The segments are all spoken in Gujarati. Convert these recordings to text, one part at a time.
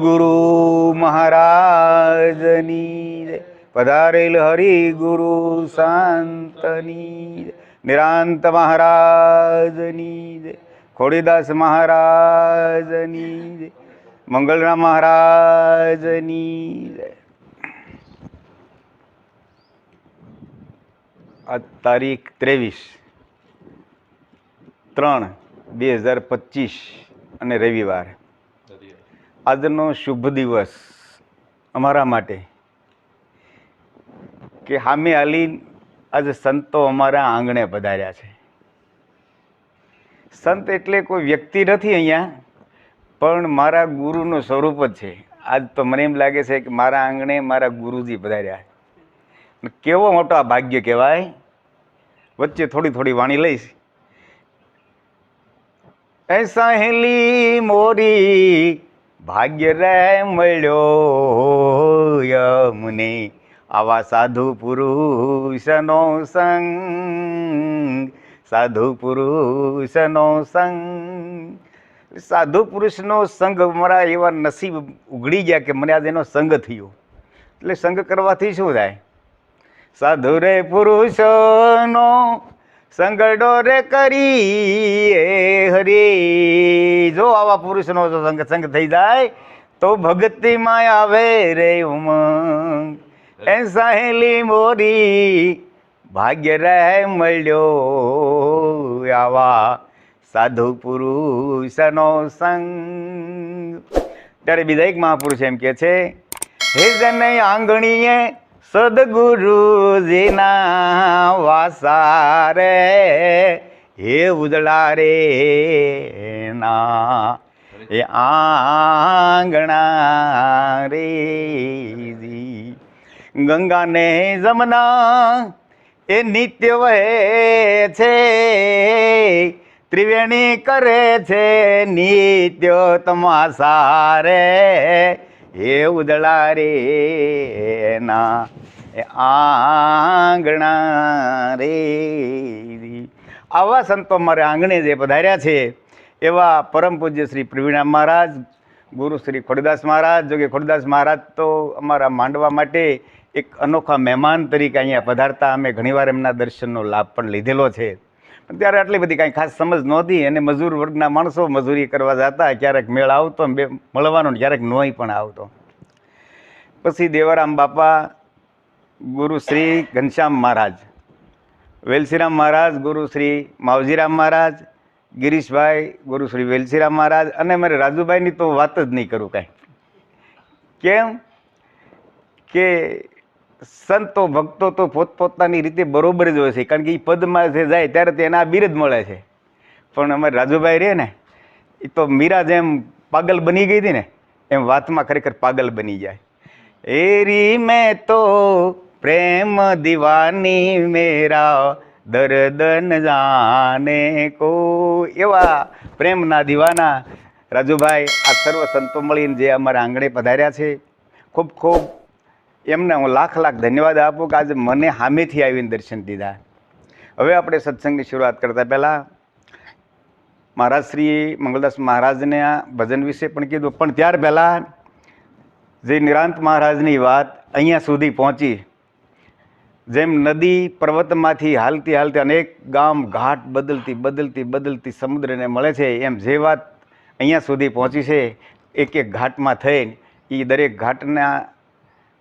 ગુરુ મહારાજની જય. પધારેલ હરિ ગુરુ શાંતની જય. નિરાંત મહારાજની જય. ખોડીદાસ મહારાજની જય. મંગળરામ મહારાજની જય. આ તારીખ 23/3/2025 અને રવિવાર. આજનો શુભ દિવસ અમારા માટે કે સામે હાલી આજે સંતો અમારા આંગણે પધાર્યા છે. સંત એટલે કોઈ વ્યક્તિ નથી અહીંયા, પણ મારા ગુરુનું સ્વરૂપ જ છે. આજ તો મને એમ લાગે છે કે મારા આંગણે મારા ગુરુજી પધાર્યા. કેવો મોટો આ ભાગ્ય કહેવાય. વચ્ચે થોડી થોડી વાણી લઈશ. એ સહેલી મોરી ભાગ્ય રે મળ્યો યમને, આવા સાધુ પુરુષનો સંગ, સાધુ પુરુષનો સંગ. સાધુ પુરુષનો સંગ મારા એવા નસીબ ઉઘડી ગયા કે મને આજે એનો સંગ થયો. એટલે સંગ કરવાથી શું થાય? સાધુ રે પુરુષનો સંગડો રે કરીએ હરી. જો આવા પુરુષનો સંગ થઈ જાય તો ભક્તિમાં આવે રે ઉમંગ. એ સહેલી મોરી ભાગ્ય રે મળ્યો આવા સાધુ પુરુષનો સંગ. ત્યારે બીજા એક મહાપુરુષ એમ કે છે, હે જન આંગણીએ સદગુરુજીના વાસા રે, હે ઉજળા રે ના એ આંગણા રે. ગંગા ને જમના એ નિત્ય વહે છે, ત્રિવેણી કરે છે નિત્ય તમાસા રે, હે ઉજળા રે ના એ આંગણા રે. આવા સંતો મારે આંગણે જે પધાર્યા છે એવા પરમ પૂજ્ય શ્રી પ્રવીણા મહારાજ, ગુરુ શ્રી ખોડીદાસ મહારાજ. જો કે ખોડીદાસ મહારાજ તો અમારા માંડવા માટે એક અનોખા મહેમાન તરીકે અહીંયા પધારતા. અમે ઘણીવાર એમના દર્શનનો લાભ પણ લીધેલો છે. પણ ત્યારે આટલી બધી કાંઈ ખાસ સમજ નહોતી, અને મજૂર વર્ગના માણસો મજૂરી કરવા જતા, ક્યારેક મેળ આવતો બે મળવાનો, ક્યારેક નોય પણ આવતો. પછી દેવારામ બાપા, ગુરુ શ્રી ઘનશ્યામ મહારાજ, વેલસીરામ મહારાજ, ગુરુ શ્રી માવજીરામ મહારાજ, ગિરીશભાઈ, ગુરુ શ્રી વેલસીરામ મહારાજ, અને મારે રાજુભાઈની તો વાત જ નહીં કરું કાંઈ. કેમ કે સંતો ભક્તો તો પોતપોતાની રીતે બરોબર જ હોય છે, કારણ કે એ પદમાં જે જાય ત્યારે તેના બિરદ મળે છે. પણ અમારે રાજુભાઈ રહે ને, એ તો મીરા જેમ પાગલ બની ગઈ હતી ને, એમ વાતમાં ખરેખર પાગલ બની જાય. એરી મેં તો પ્રેમ દીવાની મેરા દર્દ ન જાને કો. એવા પ્રેમના દીવાના રાજુભાઈ આ સર્વ સંતો મળીને જે અમારા આંગણે પધાર્યા છે, ખૂબ ખૂબ એમને હું લાખ લાખ ધન્યવાદ આપું કે આજે મને સામેથી આવીને દર્શન દીધા. હવે આપણે સત્સંગની શરૂઆત કરતાં પહેલાં મહારાજશ્રીએ મંગળદાસ મહારાજને આ ભજન વિશે પણ કીધું, પણ ત્યાર પહેલાં જે નિરાંત મહારાજની વાત અહીંયા સુધી પહોંચી, જેમ નદી પર્વતમાંથી હાલતી હાલતી અનેક ગામ ઘાટ બદલતી બદલતી બદલતી સમુદ્રને મળે છે, એમ જે વાત અહીંયા સુધી પહોંચી છે એક એક ઘાટમાં થઈને, એ દરેક ઘાટના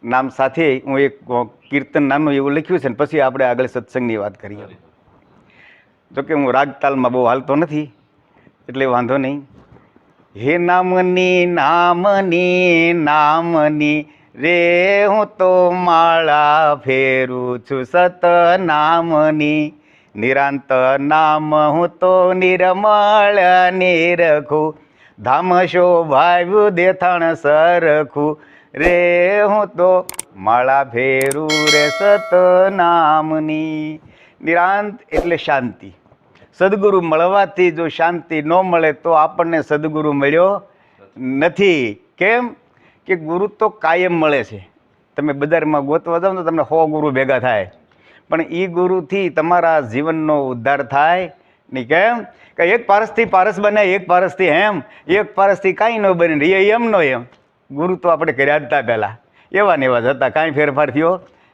નામ સાથે હું એક કીર્તન નામનું એવું લખ્યું છે, ને પછી આપણે આગળ સત્સંગની વાત કરીએ. જોકે હું રાગતાલમાં બહુ હાલતો નથી એટલે વાંધો નહીં. હે નામની નામની નામની રે હું તો માળા ફેરું છું સત નામની, નિરાંત નામ હું તો નિર્મળ નિરખું, ધામ શોભાવ્યું દેથાણ સરખું રે હું તો માળા ફેરું રે સત નામની. નિરાંત એટલે શાંતિ. સદગુરુ મળવાથી જો શાંતિ ન મળે તો આપણને સદગુરુ મળ્યો નથી. કેમ કે ગુરુ તો કાયમ મળે છે. તમે બજારમાં ગોતવા જાઓ તો તમને 100 ગુરુ ભેગા થાય, પણ એ ગુરુથી તમારા જીવનનો ઉદ્ધાર થાય નહીં. કેમ કે એક પારસથી પારસ બને, એક પારસથી હેમ, એક પારસથી કાંઈ ન બને, એ એમનો એમ. ગુરુ તો આપણે કર્યા જ હતા પહેલાં, એવા ને એવા જ હતા, કાંઈ ફેરફાર થયો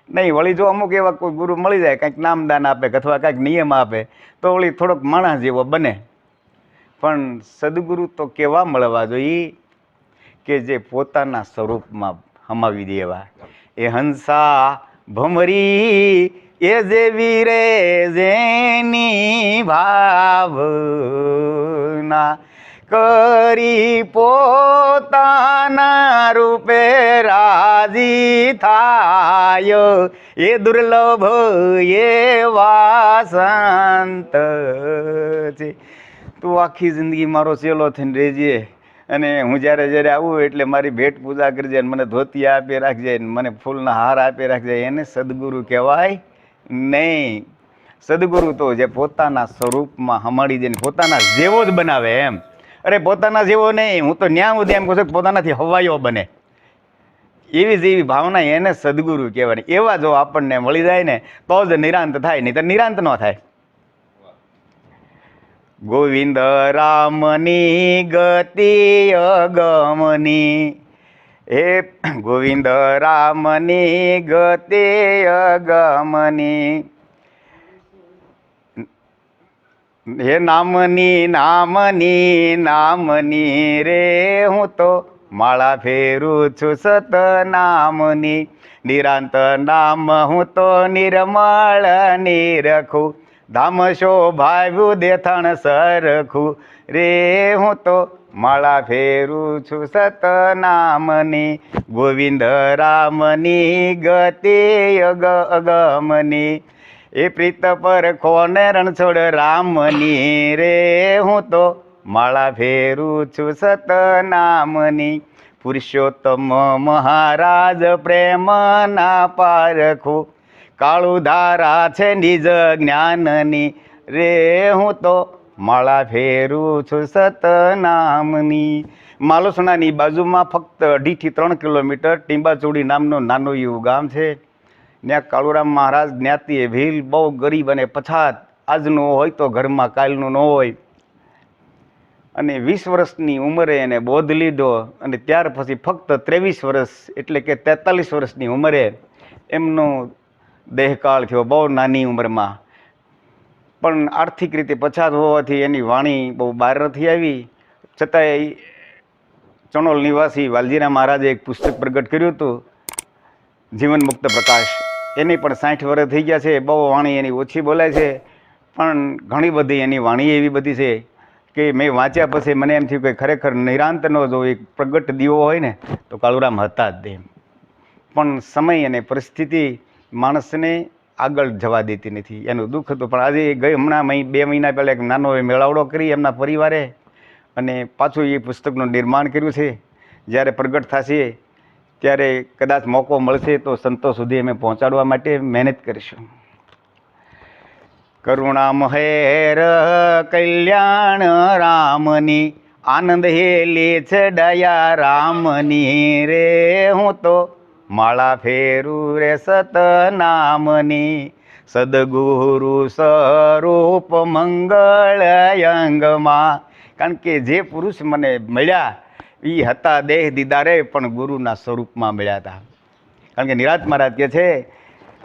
નહીં. વળી જો અમુક એવા કોઈ ગુરુ મળી જાય, કાંઈક નામદાન આપે અથવા કાંઈક નિયમ આપે તો વળી થોડોક માણસ જેવો બને. પણ સદગુરુ તો કેવા મળવા જોઈએ કે જે પોતાના સ્વરૂપમાં હમાવી દે એવા. એ હંસા ભમરી એ જેવી રે જેની ભાવના કરી પોતાના રૂપે રાજી થાય, એ દુર્લભ એવા સંત છે. તું આખી જિંદગી મારો ચેલો થઈને રહેજે, અને હું જ્યારે જ્યારે આવું એટલે મારી ભેટ પૂજા કરજે, મને ધોતી આપી રાખજે, મને ફૂલના હાર આપી રાખજે. એને સદગુરુ કહેવાય નહીં. સદગુરુ તો જે પોતાના સ્વરૂપમાં હમાડી દે, પોતાના જેવો જ બનાવે એમ. અરે પોતાના જેવો નહીં, હું તો ન્યા સુધી એમ કહું છું પોતાનાથી હવાયો બને, એવી જેવી ભાવના એને સદગુરુ કહેવાય. એવા જો આપણને મળી જાય ને તો જ નિરાંત થાય, નહીં તો નિરાંત ન થાય. ગોવિંદ રામની ગતિ અગમની, હે ગોવિંદ રામની ગતિ અગમની, હે નામની નામની નામની રે હું તો માળા ફેરું છું સતનામની. નિરાંત નામ હું તો નિર્મળ નિરખું, ધામ શોભાવ્યું દેથાણ સરખું રે હું તો માળા ફેરું છું સતનામની. ગોવિંદ રામની ગતિ અગમની, એ પ્રીત પર કોને રણછોડ રામની રે હું તો માળા ફેરું છું સતનામની. પુરુષોત્તમ મહારાજ પ્રેમના પારખું, કાળું ધારા છે નિજ જ્ઞાનની રે હું તો માળા ફેરું છું સતનામની. માલોસણાની બાજુમાં ફક્ત 2.5 થી 3 કિલોમીટર ટીંબાચોડી નામનું નાનું એવું ગામ છે. ત્યાં કાળુરામ મહારાજ જ્ઞાતિએ ભીલ, બહુ ગરીબ અને પછાત, આજનું હોય તો ઘરમાં કાલનું ન હોય. અને 20 વર્ષની ઉંમરે એને બોધ લીધો, અને ત્યાર પછી ફક્ત 23 વર્ષ એટલે કે 43 વર્ષની ઉંમરે એમનો દેહકાળ થયો, બહુ નાની ઉંમરમાં. પણ આર્થિક રીતે પછાત હોવાથી એની વાણી બહુ બહાર નથી આવી. છતાંય ચણોલ નિવાસી વાલજીરા મહારાજે એક પુસ્તક પ્રગટ કર્યું હતું, જીવન મુક્ત પ્રકાશ. એની પણ 60 વર્ષ થઈ ગયા છે. બહુ વાણી એની ઓછી બોલાય છે, પણ ઘણી બધી એની વાણી એવી બધી છે કે મેં વાંચ્યા પછી મને એમ થયું કે ખરેખર નિરાંતનો જો એક પ્રગટ દીવો હોય ને તો કાળુરામ હતા જ તેમ. પણ સમય અને પરિસ્થિતિ માણસને આગળ જવા દેતી નથી, એનું દુઃખ હતું. પણ આજે હમણાં 2 મહિના પહેલાં એક નાનો મેળાવડો કરી એમના પરિવારે, અને પાછું એ પુસ્તકનું નિર્માણ કર્યું છે. જ્યારે પ્રગટ થશે ત્યારે કદાચ મોકો મળશે તો સંતો સુધી અમે પહોંચાડવા માટે મહેનત કરીશું. કરુણા મહેર કલ્યાણ રામની, આનંદ હેલી છે દયા રામની રે હું તો માળા ફેરું રે સતનામની. સદગુરુ સ્વરૂપ મંગળ અંગમાં, કારણ કે જે પુરુષ મને મળ્યા એ હતા દેહ દીદારે પણ ગુરુના સ્વરૂપમાં મળ્યા હતા. કારણ કે નિરાંત મહારાજ કહે છે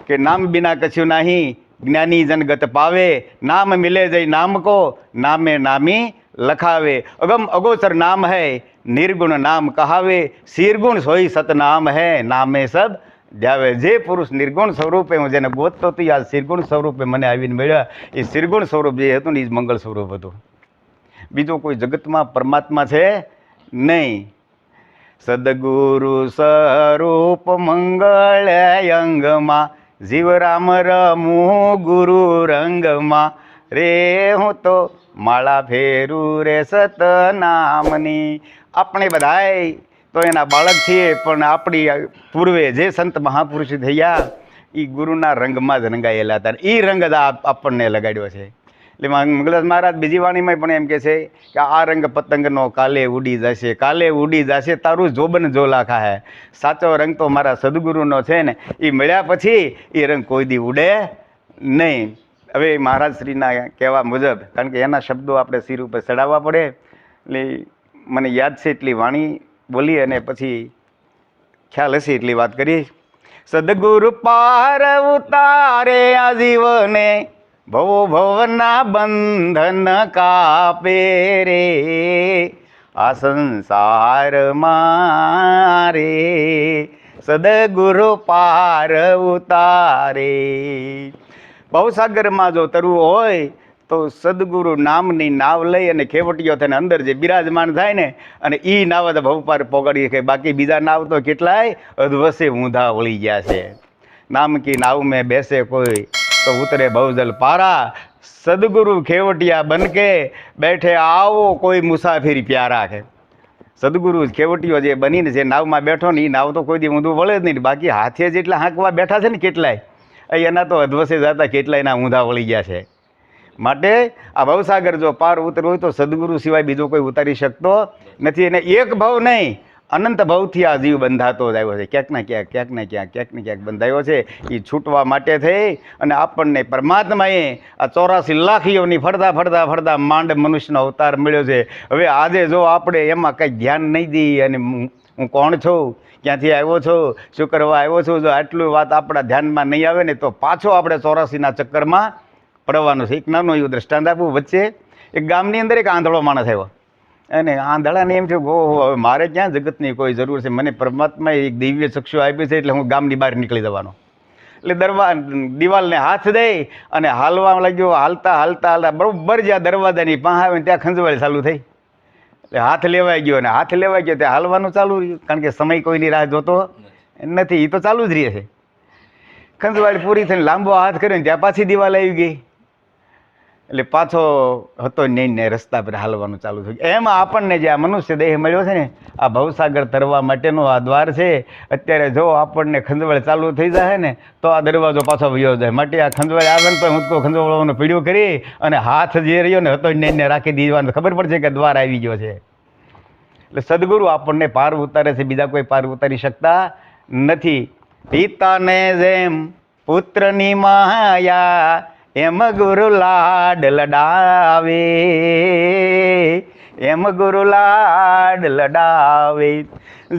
કે નામ બિના કશું નહીં, જ્ઞાની જનગત પાવે, નામ મિલે જઈ નામ કો, નામે નામી લખાવે. અગમ અગોચર નામ હૈ, નિર્ગુણ નામ કહાવે, શિરગુણ સોઈ સતનામ હૈ, નામે સબ જાવે. જે પુરુષ નિર્ગુણ સ્વરૂપે હું જેને ગોતતો હતો, આ શિરગુણ સ્વરૂપે મને આવીને મળ્યા. એ શિરગુણ સ્વરૂપ જે હતું ને એ જ મંગળ સ્વરૂપ હતું. બીજો કોઈ જગતમાં પરમાત્મા છે નહીં. સદગુરુ સ્વરૂપ મંગળ અંગમાં, જીવ રામ રમું ગુરુ રંગમાં રે હું તો માળા ફેરું રે સતનામની. આપણે બધાય તો એના બાળક છીએ, પણ આપણી પૂર્વે જે સંત મહાપુરુષ થયા એ ગુરુના રંગમાં જ રંગાયેલા હતા. એ રંગ જ આપણને લગાડ્યો છે. એટલે મંગળદાસ મહારાજ બીજી વાણીમાં પણ એમ કહે છે કે આ રંગ પતંગનો કાલે ઉડી જશે, કાલે ઉડી જશે તારું જોબન જોલા ખાહે. સાચો રંગ તો મારા સદગુરુનો છે ને, એ મળ્યા પછી એ રંગ કોઈ દી ઉડે નહીં. હવે મહારાજ શ્રીના કહેવા મુજબ, કારણ કે એના શબ્દો આપણે શિર ઉપર ચડાવવા પડે, એટલે મને યાદ છે એટલી વાણી બોલી અને પછી ખ્યાલ હશે એટલી વાત કરી. સદગુરુ પાર ઉતારે આ જીવને, ભવો ભવના બંધન કાપે રે, આ સંસાર મારે સદગુરુ પાર ઉતારે. ભવસાગરમાં જો તરવું હોય તો સદગુરુ નામની નાવ લઈ અને ખેવટીઓ થઈને અંદર જે બિરાજમાન થાય ને, અને એ નાવ તો ભવ પાર પોગાડી શકે. બાકી બીજા નાવ તો કેટલાય અધવસે ઊંધા વળી ગયા છે. નામ કી નાવ મેં બેસે કોઈ તો ઉતરે ભવજલ પારા, સદગુરુ ખેવટિયા બનકે બેઠે આવો કોઈ મુસાફિર પ્યારા છે. સદગુરુ ખેવટીઓ જે બનીને જે નાવમાં બેઠો ને, એ નાવ તો કોઈ દી ઊંધું વળે જ નહીં. બાકી હાથે જેટલા હાંકવા બેઠા છે ને કેટલાય, એના તો અધવસે જતા કેટલાયના ઊંધા વળી ગયા છે. માટે આ ભવસાગર જો પાર ઉતરવું હોય તો સદગુરુ સિવાય બીજો કોઈ ઉતારી શકતો નથી. એને એક ભાવ નહીં, અનંત ભાવથી આ જીવ બંધાતો જ આવ્યો છે. ક્યાંક ને ક્યાંક બંધાયો છે. એ છૂટવા માટે થઈ અને આપણને પરમાત્માએ આ 84 લાખ યોની ફરતા માંડ મનુષ્યનો અવતાર મળ્યો છે. હવે આજે જો આપણે એમાં કંઈ ધ્યાન નહીં દઈએ અને હું કોણ છું, ક્યાંથી આવ્યો છું, શું કરવા આવ્યો છું, જો આટલું વાત આપણા ધ્યાનમાં નહીં આવે ને તો પાછો આપણે 84ના ચક્કરમાં પડવાનું છે. એક નાનું એવું દ્રષ્ટાંત આપવું. વચ્ચે એક ગામની અંદર એક આંધળો માણસ આવ્યો અને આંધળાને એમ થયું, ઓહો મારે ક્યાં જગતની કોઈ જરૂર છે, મને પરમાત્માએ એક દિવ્ય ચક્ષુ આપી છે, એટલે હું ગામની બહાર નીકળી જવાનો. એટલે દિવાલને હાથ દઈ અને હાલવા લાગ્યો. હાલતા બરોબર જ્યાં દરવાજાની પાસે આવે ત્યાં ખંજવાળી ચાલુ થઈ. એટલે હાથ લેવાઈ ગયો, અને હાથ લેવાઈ ગયો ત્યાં હાલવાનું ચાલુ રહ્યું, કારણ કે સમય કોઈની રાહ જોતો નથી, એ તો ચાલુ જ રહે છે. ખંજવાળી પૂરી થઈને લાંબો હાથ કર્યો ને ત્યાં પાછી દિવાલ આવી ગઈ. એટલે પાછો હતો નહીં ને રસ્તા પર હાલવાનું ચાલુ થયું. એમાં આપણને જે આ મનુષ્ય દેહ મળ્યો છે ને, આ ભવસાગર તરવા માટેનો આ દ્વાર છે. અત્યારે જો આપણને ખંજવાળ ચાલુ થઈ જાય ને તો આ દરવાજો પાછો વયો જાય. માટે આ ખંજવાળ આવે ને તો હું ખંજવાળવાનો પીડ્યો કરી અને હાથ જે રહ્યો ને હતો નહીં ને રાખી દીવાનો, ખબર પડશે કે દ્વાર આવી ગયો છે. એટલે સદગુરુ આપણને પાર ઉતારે છે, બીજા કોઈ પાર ઉતારી શકતા નથી. પિતાને જેમ પુત્રની માયા, એમ ગુરુ લાડ લડાવે, એમ ગુરુ લાડ લડાવે.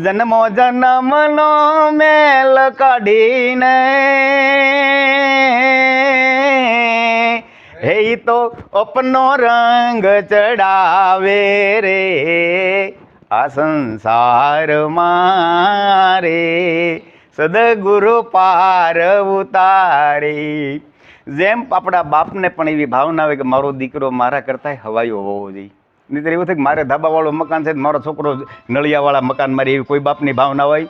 જન્મો જન્મનો મેલ કાઢીને હે તો અપનો રંગ ચડાવે રે, આ સંસાર મારે સદગુરુ પાર ઉતારે. જેમ આપણા બાપને પણ એવી ભાવના હોય કે મારો દીકરો મારા કરતાં હવાયો હોવો જોઈએ. નહીં એવું થાય કે મારે ધાબાવાળું મકાન છે, મારો છોકરો નળિયાવાળા મકાન મારી, એવી કોઈ બાપની ભાવના હોય.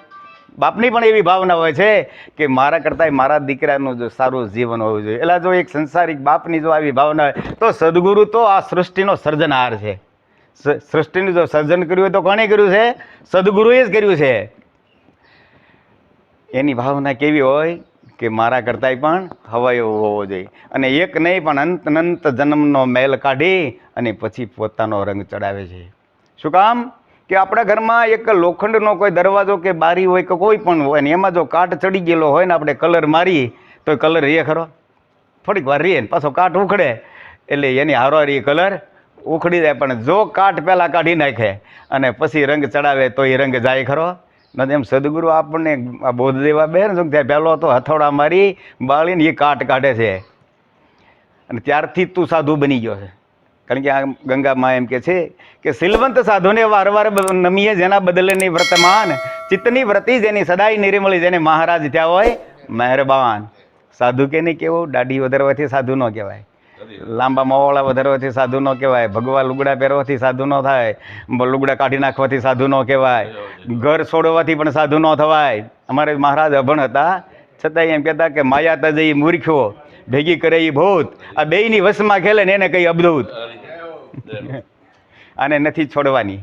બાપની પણ એવી ભાવના હોય છે કે મારા કરતાં મારા દીકરાનું જો સારું જીવન હોવું જોઈએ. એટલે જો એક સંસારિક બાપની જો આવી ભાવના હોય તો સદગુરુ તો આ સૃષ્ટિનો સર્જનહાર છે. સૃષ્ટિનું જો સર્જન કર્યું હોય તો કોણે કર્યું છે? સદગુરુએ જ કર્યું છે. એની ભાવના કેવી હોય કે મારા કરતાંય પણ હવાયો હોવો જોઈએ. અને એક નહીં પણ અનંત જન્મનો મેલ કાઢી અને પછી પોતાનો રંગ ચડાવે છે. શું કામ? કે આપણા ઘરમાં એક લોખંડનો કોઈ દરવાજો કે બારી હોય કે કોઈ પણ હોય ને એમાં જો કાટ ચડી ગયેલો હોય ને આપણે કલર મારી તો કલર રહે ખરો? થોડીક વાર રહે ને પાછો કાટ ઉખડે એટલે એની હારો એ કલર ઉખડી જાય. પણ જો કાટ પહેલાં કાઢી નાખે અને પછી રંગ ચડાવે તો એ રંગ જાય ખરો? નથી. એમ સદગુરુ આપણને આ બોધ દેવા બે ને ત્યાં પહેલો તો હથોડા મારી બાળીને એ કાટ કાઢે છે અને ત્યારથી તું સાધુ બની ગયો છે. કારણ કે આ ગંગામાં એમ કે છે કે સિલવંત સાધુને વારવાર નમીએ, જેના બદલે ની વર્તમાન ચિત્તની વ્રતિ જેની સદાય નિર્મળી, જેને મહારાજ ત્યાં હોય મહેરબાન. સાધુ કે નહીં કેવું? દાઢી વધારવાથી સાધુ ન કહેવાય, લાંબા મોવાળા વધારવાથી સાધુ ન કહેવાય, ભગવા લુગડા પહેરવાથી સાધુ ન થાય, લુગડા કાઢી નાખવાથી સાધુ ન કહેવાય, ઘર છોડવાથી પણ સાધુ ન થવાય. અમારે મહારાજ અભણ હતા છતાં એમ કહેતા કે માયા તજઈ મૂર્ખ્યો ભેગી કરે એ ભૂત, આ બેયની વશમાં ખેલે ને એને કઈ અબધૂત. આને નથી છોડવાની,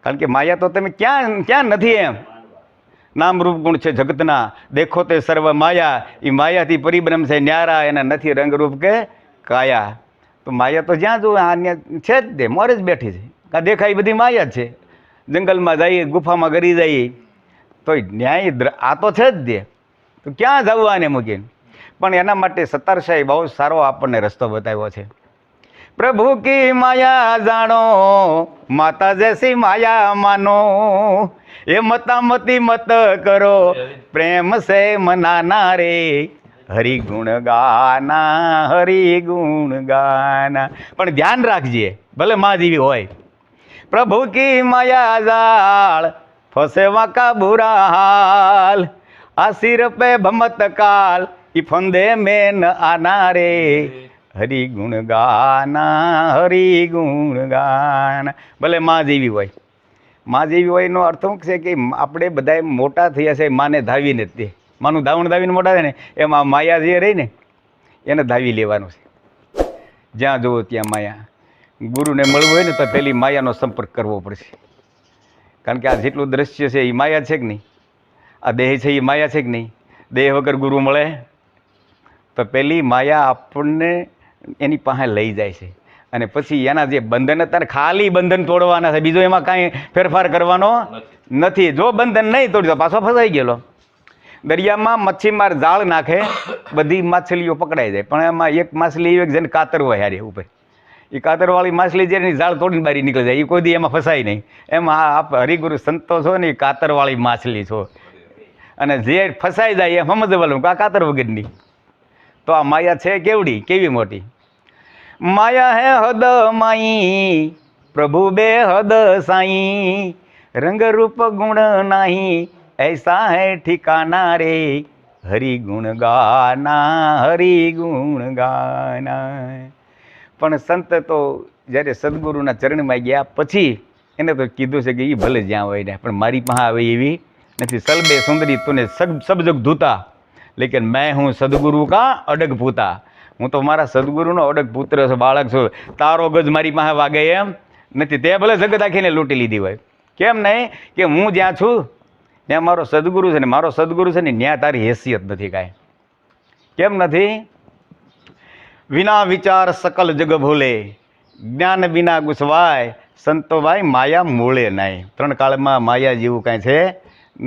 કારણ કે માયા તો તમે ક્યાં ક્યાં નથી. એમ નામ રૂપ ગુણ છે જગતના, દેખો તે સર્વ માયા, એ માયાથી પરિબ્રહ્મ છે ન્યારા, એના નથી રંગરૂપ કે કાયા. તો માયા તો જ્યાં જો આ છે જ તે મોરે જ બેઠી છે. આ દેખાય બધી માયા જ છે. જંગલમાં જઈએ, ગુફામાં ગરી જઈએ તો ન્યાય આ તો છે જ દે. તો ક્યાં જવું આને મૂકીને? પણ એના માટે સત્તારશાહી બહુ સારો આપણને રસ્તો બતાવ્યો છે. प्रभु की माया जानो, माता जैसी माया मानो, ये मता मती मत करो, प्रेम से मनाना रे, हरि गुण गाना, हरि गुण गाना। पण ध्यान राखजे, भले माँ जेवी होय, प्रभु की माया जाल, फसेवा का बुरा हाल, आ सिर पे भमत काल, ई फंदे में न आना रे, हरि गुण गाना, हरि गुण गाना। भले माँ जेवी होय, माँ जेवी होय નો અર્થ શું છે કે આપણે બધાએ મોટા થયા છે માને ધાવીને જ તે માનું ધાવણ ધાવીને મોટા થાય ને એમાં માયા જે રહી ને એને ધાવી લેવાનું છે. જ્યાં જુઓ ત્યાં માયા. ગુરુને મળવું હોય ને તો પહેલી માયાનો સંપર્ક કરવો પડશે. કારણ કે આ જેટલું દ્રશ્ય છે એ માયા છે કે નહીં? આ દેહ છે એ માયા છે કે નહીં? દેહ વગર ગુરુ મળે તો પહેલી માયા આપણને એની પાસે લઈ જાય છે અને પછી એના જે બંધન હતા ને ખાલી બંધન તોડવાના છે, બીજો એમાં કાંઈ ફેરફાર કરવાનો નથી. જો બંધન નહીં તોડ્યું તો પાછો ફસાઈ ગયેલો. દરિયામાં મચ્છીમાર જાળ નાખે, બધી માછલીઓ પકડાઈ જાય, પણ એમાં એક માછલી એક જેને કાતર હોય હારે ઉપર, એ કાતરવાળી માછલી જે જાળ તોડીને બારી નીકળી જાય, એ કોઈ દી એમાં ફસાય નહીં. એમાં આપ હરિગુરુ સંતો છો ને એ કાતરવાળી માછલી છો, અને જે ફસાઈ જાય એ સમજવાનું કે આ કાતર વગરની. તો આ માયા છે કેવડી, કેવી મોટી માયા હે હદ માઈ, પ્રભુ બે હદ સાઈ, રંગ રૂપ ગુણ नाही, ऐसा है ठिकाना रे, हरि गुण गाना, हरि गुण गाना. પણ સંત તો જ્યારે સદગુરુના ચરણમાં ગયા પછી એને તો કીધું છે કે એ ભલે જ્યાં હોય ને, પણ મારી પાસે આવે એવી નથી. સલબે સુંદરી તુને સબ જગ ધૂતા, લેકિન મેં હું સદગુરુ કા અડગ પૂતા. હું તો મારા સદગુરુનો અડગ પુત્ર છું, બાળક છું. તારો ગજ મારી પાસે વાગે એમ નથી. તે ભલે જગત આખીને લૂંટી લીધી હોય, કેમ નહીં કે હું જ્યાં છું ત્યાં મારો સદગુરુ છે ને, મારો સદગુરુ છે ને ત્યાં તારી હેસિયત નથી કાંઈ. કેમ નથી? વિના વિચાર સકલ જગ ભૂલે, જ્ઞાન વિના ગુસવાય, સંતો ભાઈ માયા મૂળે નહીં. ત્રણ કાળમાં માયા જેવું કાંઈ છે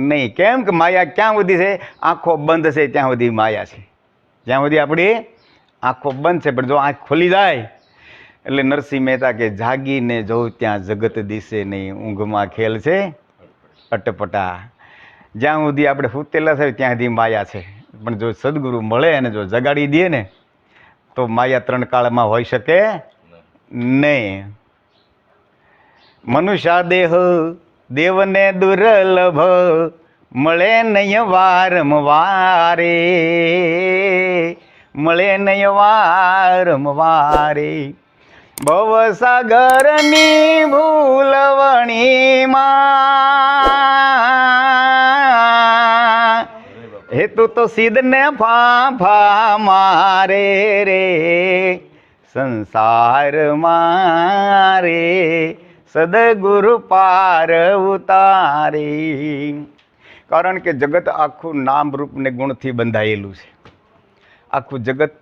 નહીં. કેમ કે માયા ક્યાં સુધી છે? આંખો બંધ છે ત્યાં સુધી માયા છે. જ્યાં સુધી આપણી આંખો બંધ છે, પણ જો આંખ ખોલી જાય એટલે નરસિંહ મહેતા કે જાગીને જોઉં ત્યાં જગત દિશે નહીં, ઊંઘમાં ખેલ છે અટપટા. જ્યાં સુધી આપણે સૂતેલા છે ત્યાં સુધી માયા છે, પણ જો સદગુરુ મળે અને જો જગાડી દે ને તો માયા ત્રણ કાળમાં હોઈ શકે નહીં. મનુષ્ય દેહ દેવને દુર્લભ, મળે નહીં વારંવારે, મળે નહીં વારંવારે. ભવસાગરની ભૂલવણીમાં હેતુ તો સિદ્ધને ફાફા મારે રે, સંસાર મારે સદગુરુ પાર ઉતારે. કારણ કે જગત આખું નામ રૂપ ને ગુણથી બંધાયેલું છે. આખું જગત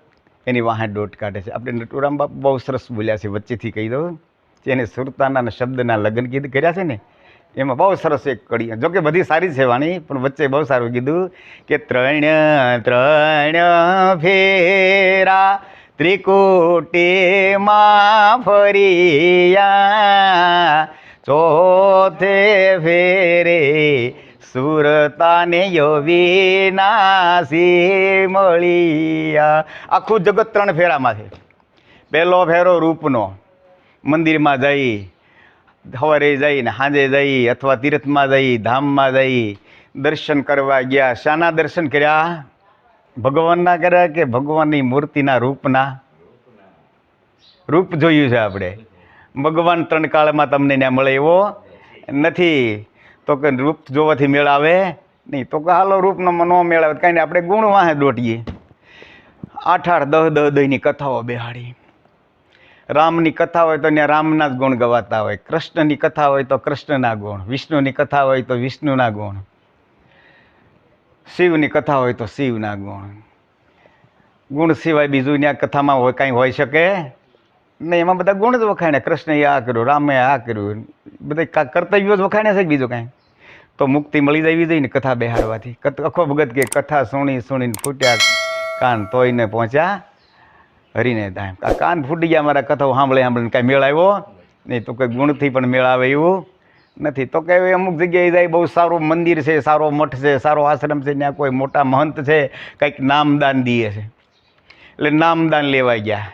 એની વાહે દોટ કાઢે છે. આપણે નટુરામ બાપુ બહુ સરસ બોલ્યા છે, વચ્ચેથી કહી દઉં. એને સુરતાના શબ્દના લગ્ન કર્યા છે ને, એમાં બહુ સરસ એક કડી, જોકે બધી સારી છે વાણી, પણ વચ્ચે બહુ સારું કીધું કે ત્રણ ત્રણ ફેરા ત્રિકુટીમાં ફર્યા, ચોથે ફેરે સુરતાને વિનાશી મળ્યા. આખું જગત ત્રણ ફેરામાં છે. પહેલો ફેરો રૂપનો, મંદિરમાં જઈ, સવારે જઈ ને સાંજે જઈ, અથવા તીર્થમાં જઈ, ધામમાં જઈ દર્શન કરવા ગયા. શાના દર્શન કર્યા? ભગવાનના કર્યા કે ભગવાનની મૂર્તિના રૂપના? રૂપ જોયું છે આપણે. ભગવાન ત્રણ કાળમાં તમને ત્યાં મળે એવો નથી. તો કે રૂપ જોવાથી મેળ આવે નહીં, તો કે હાલો રૂપનો ન મેળ આવે કાંઈ નહીં, આપણે ગુણ વાહે દોટીએ. 8-8 10-10 કથાઓ બેહાડી. રામની કથા હોય તો ત્યાં રામના જ ગુણ ગવાતા હોય, કૃષ્ણની કથા હોય તો કૃષ્ણના ગુણ, વિષ્ણુની કથા હોય તો વિષ્ણુના ગુણ, શિવની કથા હોય તો શિવના ગુણ. ગુણ સિવાય બીજું ત્યાં કથામાં હોય કાંઈ હોઈ શકે નહીં. એમાં બધા ગુણ જ વખાણે. કૃષ્ણએ આ કર્યું, રામે આ કર્યું, બધા કર્તવ્યો જ વખાણે છે બીજું કાંઈ. તો મુક્તિ મળી જવી જોઈએ ને કથા બેહાડવાથી. અખો ભગત કે કથા સુણીને ફૂટ્યા કાન તોયને પહોંચ્યા હરીને થાય. આ કાન ફૂટી ગયા મારા કથાઓ સાંભળીને કાંઈ મેળ આવ્યો નહીં. તો કંઈ ગુણથી પણ મેળ આવે એવું નથી. તો કે અમુક જગ્યાએ જાય બહુ સારું મંદિર છે, સારો મઠ છે, સારો આશ્રમ છે, ત્યાં કોઈ મોટા મહંત છે, કંઈક નામદાન દે છે. એટલે નામદાન લેવા ગયા.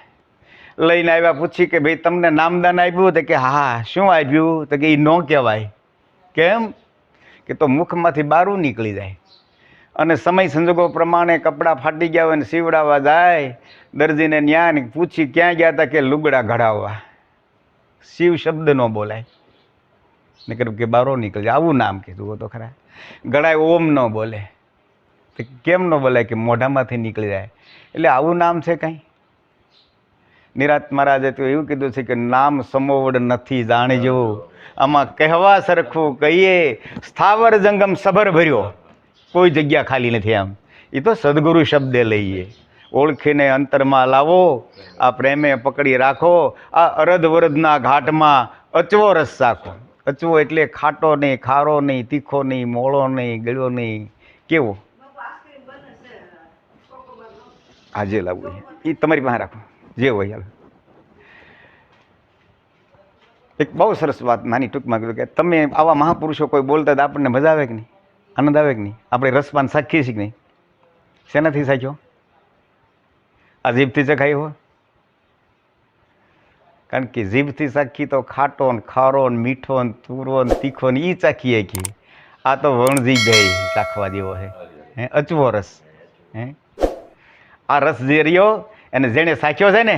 લઈને આવ્યા, પૂછી કે ભાઈ તમને નામદાન આપ્યું? તો કે હા. શું આપ્યું? તો કે એ ન કહેવાય. કેમ? કે તો મુખમાંથી બારું નીકળી જાય. અને સમય સંજોગો પ્રમાણે કપડાં ફાટી ગયા હોય ને સીવડાવવા જાય, દરજીને ન્યા પૂછી ક્યાં ગયા હતા? કે લુગડા ઘડાવવા. શિવ શબ્દ ન બોલાય, નકર કે બારો નીકળી જાય. આવું નામ કીધું તો ખરા. ગળાય ઓમ ન બોલે. કેમ ન બોલાય? કે મોઢામાંથી નીકળી જાય. એટલે આવું નામ છે કાંઈ? નિરાત મહારાજે તો એવું કીધું છે કે નામ સમોવડ નથી જાણજો, આમાં કહેવા સરખું કહીએ, સ્થાવર જંગમ સભર ભર્યો, કોઈ જગ્યા ખાલી નથી. આમ એ તો સદગુરુ શબ્દે લઈએ. ઓળખીને અંતરમાં લાવો, આ પ્રેમે પકડી રાખો, આ અરદ વરદના ઘાટમાં અચવો રસ રાખો. અચવો એટલે ખાટો નહીં, ખારો નહીં, તીખો નહીં, મોળો નહીં, ગળ્યો નહીં. કેવો? આજે લાવવું એ તમારી પાસે રાખો, જે હોય. હાલ એક બહુ સરસ વાત નાની ટૂંકમાં કીધું કે તમે આવા મહાપુરુષો કોઈ બોલતા તો આપણને મજા આવે કે નહીં? આનંદ આવે કે નહીં? આપણે રસપાન સાખીએ છીએ કે નહીં? શેનાથી સાખ્યો? આ જીભથી ચખાઈ હોય? કારણ કે જીભથી સાખી તો ખાટો ને ખારો ને મીઠો ને તુરો ને તીખો ને એ ચાખીએ કે આ તો વણજી ગઈ ચાખવા જેવો છે. હે, અચવો રસ. હે, આ રસ જે રહ્યો એને જેણે સાખ્યો છે ને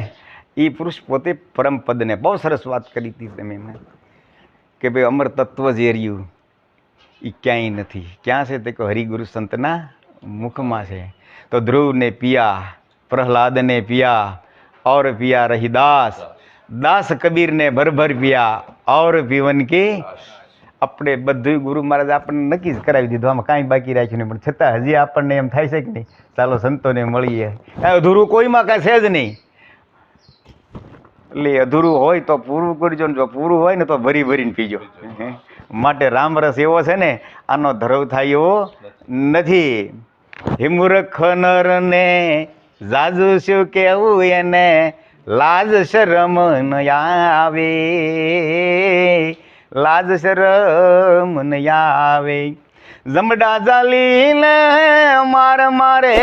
એ પુરુષ પોતે પરમ પદને. બહુ સરસ વાત કરી હતી તમે એમને કે ભાઈ અમર તત્વ જે રહ્યું એ ક્યાંય નથી. ક્યાં છે? તે કહો હરિગુરુ સંતના મુખમાં છે. તો ધ્રુવને પિયા, પ્રહલાદને પિયા, और पिया रहीदास, દાસ કબીરને ભરભર પિયા, और પીવન કે. આપણે બધું ગુરુ મહારાજ આપણને નક્કી જ કરાવી દીધું, આમાં કાંઈ બાકી રાખ્યું નહીં. પણ છતાં હજી આપણને એમ થાય છે કે નહીં ચાલો સંતોને મળીએ. અધૂરું કોઈમાં કાંઈ છે જ નહીં. એટલે અધૂરું હોય તો પૂરું કરજો ને જો પૂરું હોય ને તો ભરી ભરીને પીજો. માટે રામરસ એવો છે ને આનો ધરવ થાય એવો નથી. હિમૂર્ખ નરને જાજુ શું કેવું એને, લાજ શરમ ન આવે, લાજ શરમ ન આવે. જમડા ચાલીને માર મારે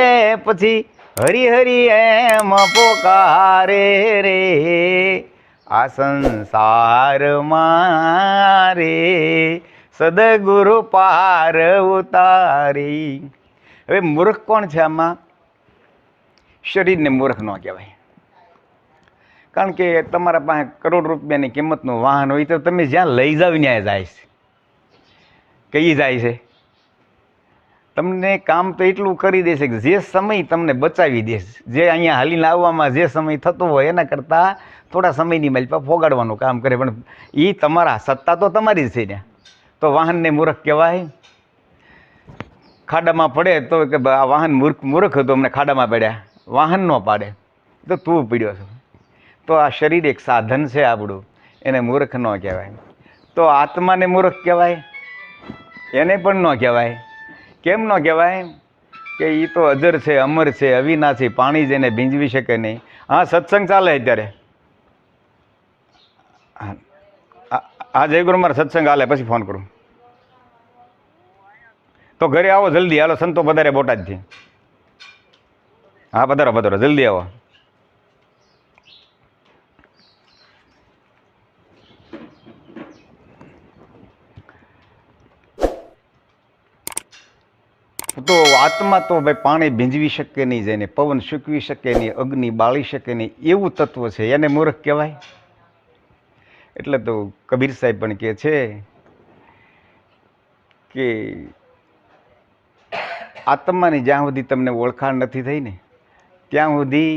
પછી હરી હરી એમ પોકારે રે, આ સંસાર મારે સદગુરુ પાર ઉતારી. હવે મૂર્ખ કોણ છે આમાં? શરીરને મૂર્ખ ન કહેવાય. કારણ કે તમારા પાસે કરોડ રૂપિયાની કિંમતનું વાહન હોય તો તમે જ્યાં લઈ જાવ ત્યાં જાય છે. કઈ જાય છે? તમને કામ તો એટલું કરી દેશે કે જે સમય તમને બચાવી દેશે. જે અહીંયા હાલીને આવવામાં જે સમય થતો હોય એના કરતાં થોડા સમયની માલિપા ફોગાડવાનું કામ કરે. પણ એ તમારા સત્તા તો તમારી જ છે ત્યાં. તો વાહનને મૂર્ખ કહેવાય? ખાડામાં પડે તો કે આ વાહન મૂર્ખ હતું, અમને ખાડામાં પડ્યા. વાહન ન પાડે તો તું પીડ્યો છો. તો આ શરીર એક સાધન છે આપણું, એને મૂર્ખ ન કહેવાય. તો આત્માને મૂર્ખ કહેવાય? એને પણ ન કહેવાય. કેમ ન કહેવાય? કે એ તો અજર છે, અમર છે, અવિનાશી, પાણી જેને ભીંજવી શકે નહીં. હા, સત્સંગ ચાલે અત્યારે. હા જયગુરુ મારે સત્સંગ હાલે, પછી ફોન કરું. તો ઘરે આવો જલ્દી. હાલો, સંતો પધારે બોટાદથી. હા પધારો પધારો, જલ્દી આવો. તો આત્મા તો ભાઈ પાણી ભીંજવી શકે નહીં, જઈને પવન સૂકવી શકે નહીં, અગ્નિ બાળી શકે નહીં, એવું તત્વ છે. એને મૂર્ખ કહેવાય? એટલે તો કબીર સાહેબ પણ કહે છે કે આત્માની જ્યાં સુધી તમને ઓળખાણ નથી થઈ ને ત્યાં સુધી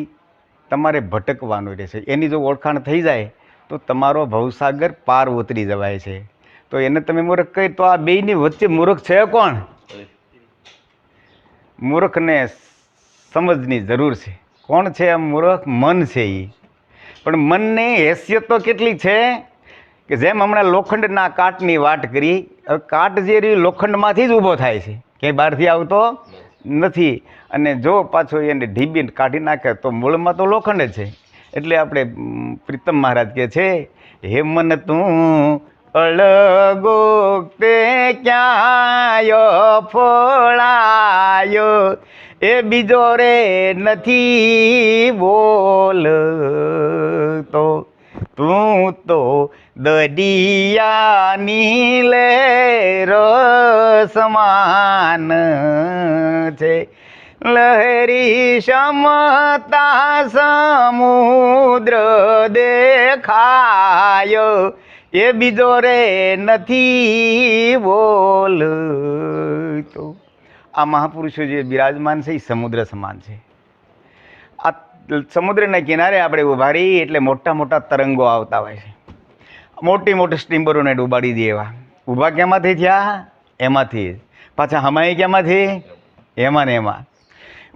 તમારે ભટકવાનું રહેશે. એની જો ઓળખાણ થઈ જાય તો તમારો ભવસાગર પાર ઉતરી જવાય છે. તો એને તમે મૂર્ખ કહી તો આ બેયની વચ્ચે મૂર્ખ છે કોણ? મૂર્ખને સમજની જરૂર છે. કોણ છે આ મૂર્ખ? મન છે. એ પણ મનની હેસિયત તો કેટલી છે કે જેમ હમણાં લોખંડના કાટની વાત કરી, કાટ જે રહ્યું લોખંડમાંથી જ ઊભો થાય છે, ક્યાંય બહારથી આવતો નથી. અને જો પાછો એને ઢીબીને કાઢી નાખે તો મૂળમાં તો લોખંડ જ છે. એટલે આપણે પ્રીતમ મહારાજ કહે છે, હે મન તું અળગો તે ક્યાંય ફોળાયો, એ બીજો રે નથી બોલતો, તું તો દરિયાની લહેર સમાન છે, લહેરી સમતા સમુદ્ર દેખાયો, એ બીજો રે નથી બોલતો. આ મહાપુરુષો જે બિરાજમાન છે એ સમુદ્ર સમાન છે. આ સમુદ્રના કિનારે આપણે ઊભા રહીએ એટલે મોટા મોટા તરંગો આવતા હોય છે, મોટી મોટી સ્ટીમરોને ડૂબાડી દે એવા. ઊભા ક્યાંમાંથી થયા? એમાંથી. પાછા હમાય ક્યાંમાંથી? એમાં ને એમાં.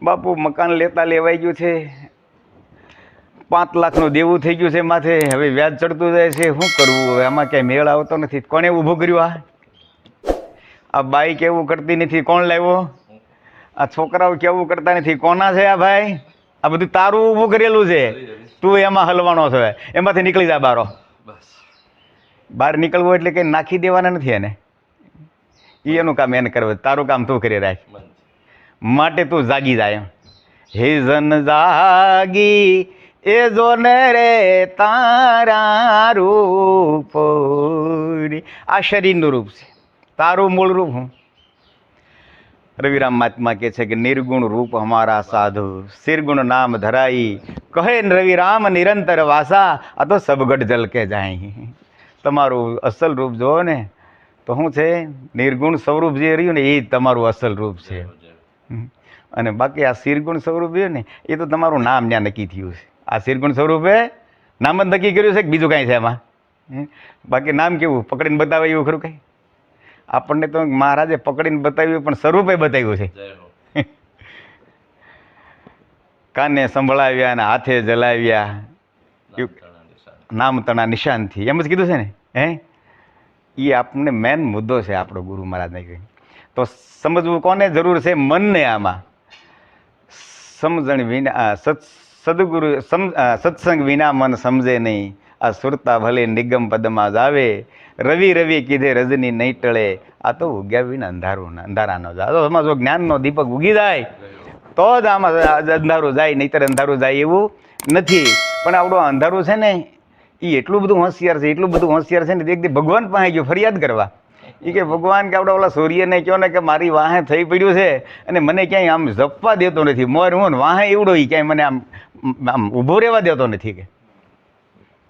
બાપુ મકાન લેતા લેવાઈ ગયું છે, 5 લાખનું દેવું થઈ ગયું છે માથે, હવે વ્યાજ ચડતું જાય છે, શું કરવું હવે? આમાં ક્યાંય મેળ આવતો નથી. કોણે ઊભું કર્યું? આ બાઈ કેવું કરતી નથી, કોણ લાવ્યો? આ છોકરાઓ કેવું કરતા નથી, કોના છે આ ભાઈ? આ બધું તારું ઊભું કરેલું છે, તું એમાં હલવાનો છે, એમાંથી નીકળી જા બારો. બહાર નીકળવું એટલે કંઈ નાખી દેવાના નથી એને, એનું કામ એને કરવું, તારું કામ તું કરી રાખ. માટે તું જાગી જાય. હે જન જાગી એ જોને રે તારા રૂપ, આ શરીરનું રૂપ છે, તારું મૂળ રૂપ હું. રવિરામ મહાત્મા કહે છે કે નિર્ગુણ રૂપ હમારા સાધુ, શિરગુણ નામ ધરાઈ, કહે રવિરામ નિરંતર વાસા, આ તો સબગઢ જલ કે જાય. તમારું અસલ રૂપ જોવો ને તો શું છે? નિર્ગુણ સ્વરૂપ જે રહ્યું ને એ તમારું અસલ રૂપ છે. અને બાકી આ શિરગુણ સ્વરૂપ રહ્યું ને એ તો તમારું નામ ત્યાં નક્કી થયું છે. આ શિરગુણ સ્વરૂપે નામ જ નક્કી કર્યું છે કે બીજું કાંઈ છે એમાં? બાકી નામ કેવું પકડીને બતાવે એવું ખરું કાંઈ? આપણને તો મહારાજે પકડીને બતાવ્યું પણ સ્વરૂપે બતાવ્યું છે. કાને સંભળાવ્યા અને હાથે જલાવ્યા, નામ તણા નિશાનથી, એમ જ કીધું છે ને. એ આપણને મેન મુદ્દો છે આપણો ગુરુ મહારાજને કહે. તો સમજવું કોને જરૂર છે? મનને. આમાં સમજણ વિના સદગુરુ સત્સંગ વિના મન સમજે નહીં, આ સુરતા ભલે નિગમ પદમાં જ આવે, રવિ રવિ કીધે રજની નહીં ટળે, આ તો ઉગ્યા વિના અંધારાનો જાય. તો એમાં જો જ્ઞાનનો દીપક ઉગી જાય તો જ આમાં અંધારું જાય, નહીંતર અંધારું જાય એવું નથી. પણ આપણું અંધારું છે ને એ એટલું બધું હોશિયાર છે, એટલું બધું હોશિયાર છે ને, એક દી ભગવાન પાસે ગયો ફરિયાદ કરવા. એ કે ભગવાન કે આપણે ઓલા સૂર્યને કહો ને કે મારી વાહે થઈ પડ્યું છે અને મને ક્યાંય આમ જપવા દેતો નથી, મોર હું વાહે એવડો એ ક્યાંય મને આમ આમ ઊભો રહેવા દેતો નથી. કે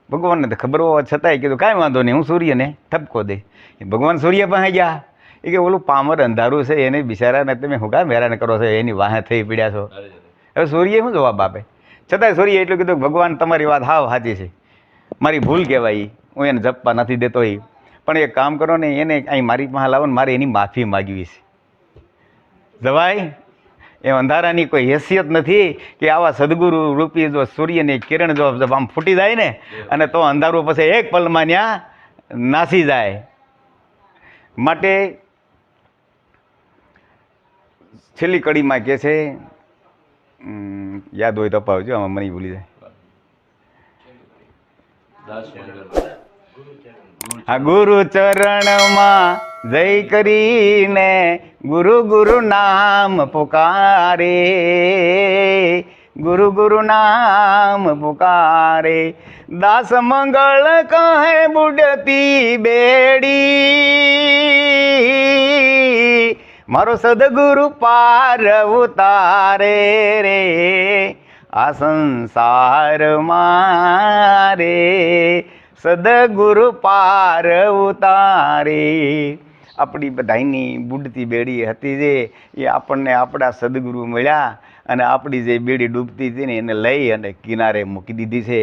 ભગવાનને તો ખબર હોવા છતાંય કીધું કાંઈ વાંધો નહીં, હું સૂર્યને ઠપકો દે. ભગવાન સૂર્ય પાસે ગયા. એ કે ઓલું પામર અંધારું છે એને બિચારાને તમે હું કામ હેરાન કરો છો, એની વાહે થઈ પડ્યા છો. હવે સૂર્ય શું જવાબ આપે? છતાંય સૂર્ય એટલું કીધું ભગવાન તમારી વાત હાવ સાચી છે, મારી ભૂલ કહેવાય, હું એને જપવા નથી દેતો. એ પણ એક કામ કરો ને, એને અહીં મારી પાસે લાવો ને, મારે એની માફી માગવી છે. જવાય? એ અંધારાની કોઈ હેસિયત નથી કે આવા સદગુરુ રૂપી જો સૂર્યની કિરણ જો આમ ફૂટી જાય ને અને તો અંધારું પછી એક પલમાં ત્યાં નાસી જાય. માટે છેલ્લી કડીમાં કહે છે, યાદ હોય તો અપાવજો, આમાં મને ભૂલી જાય. આ ગુરુ ચરણમાં જય કરીને ગુરુ ગુરુ નામ પુકારે, ગુરુ ગુરુ નામ પુકારે, દાસ મંગળ કહે બુડતી બેડી, મારો સદગુરુ પાર ઉતારે રે આ સંસાર મારે, સદગુરુ પાર ઉતારે. આપણી બધાની બુડતી બેડી હતી જે એ આપણને આપણા સદગુરુ મળ્યા અને આપણી જે બેડી ડૂબતી હતી ને એને લઈ અને કિનારે મૂકી દીધી છે.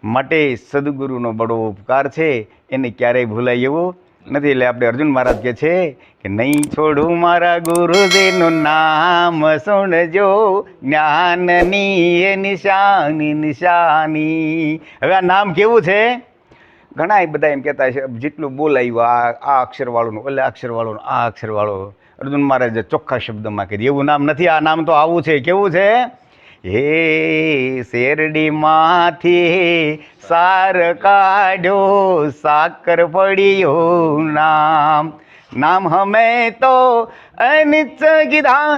માટે સદગુરુનો બડો ઉપકાર છે, એને ક્યારેય ભૂલાય એવું નથી. એટલે આપણે અર્જુન મહારાજ કહે છે કે નહીં છોડું મારા ગુરુજીનું નામ, સુણજો જ્ઞાનની એ નિશાની નિશાની. હવે આ નામ કેવું છે? ઘણા બધા એમ કહેતા છે જેટલું બોલાયું આ અક્ષરવાળું, ઓલે અક્ષરવાળું, આ અક્ષરવાળો, અર્જુન મહારાજે ચોખ્ખા શબ્દમાં કીધું એવું નામ નથી, આ નામ તો આવું છે. કેવું છે? હે શેરડીમાંથી સાર કાઢ્યો, સાકર પડ્યો નામ. નામ હમે તો અનિચ્છ કીધા,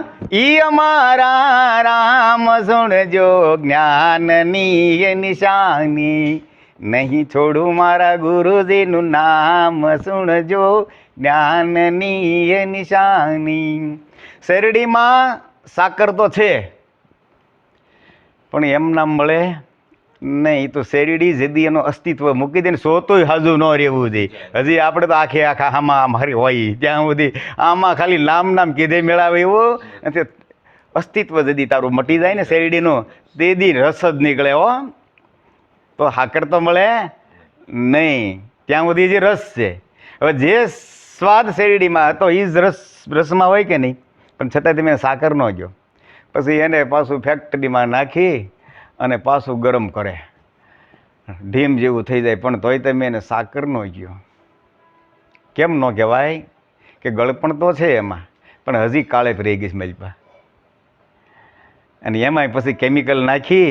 ઈ અમારા રામ. સુણજો જ્ઞાનની એ નિશાની, નહીં છોડું મારા ગુરુજીનું નામ. સુણજો જ્ઞાનની એ નિશાની. શેરડીમાં સાકર તો છે, પણ એમ નામ મળે નહીં. તો શેરડી જેદી એનો અસ્તિત્વ મૂકી દે ને સોતોય હાજુ ન રહેવું દે. હજી આપણે તો આખે આખા આમાં મારી હોય ત્યાં સુધી આમાં ખાલી નામ કીધે મેળાવે એવું નથી. અસ્તિત્વ જેદી તારું મટી જાય ને શેરડીનું, તે દી રસ જ નીકળે હો. તો હાકર તો મળે નહીં, ત્યાં સુધી જે રસ છે. હવે જે સ્વાદ શેરડીમાં હતો એ જ રસમાં હોય કે નહીં, પણ છતાં તમે સાકર ન ગયો. પછી એને પાછું ફેક્ટરીમાં નાખી અને પાછું ગરમ કરે, ઢીમ જેવું થઈ જાય, પણ તોય તમે એને સાકર ન ગયો. કેમ ન કહેવાય? કે ગળપણ તો છે એમાં, પણ હજી કાળેપ રહી ગઈ મજપા. અને એમાંય પછી કેમિકલ નાખી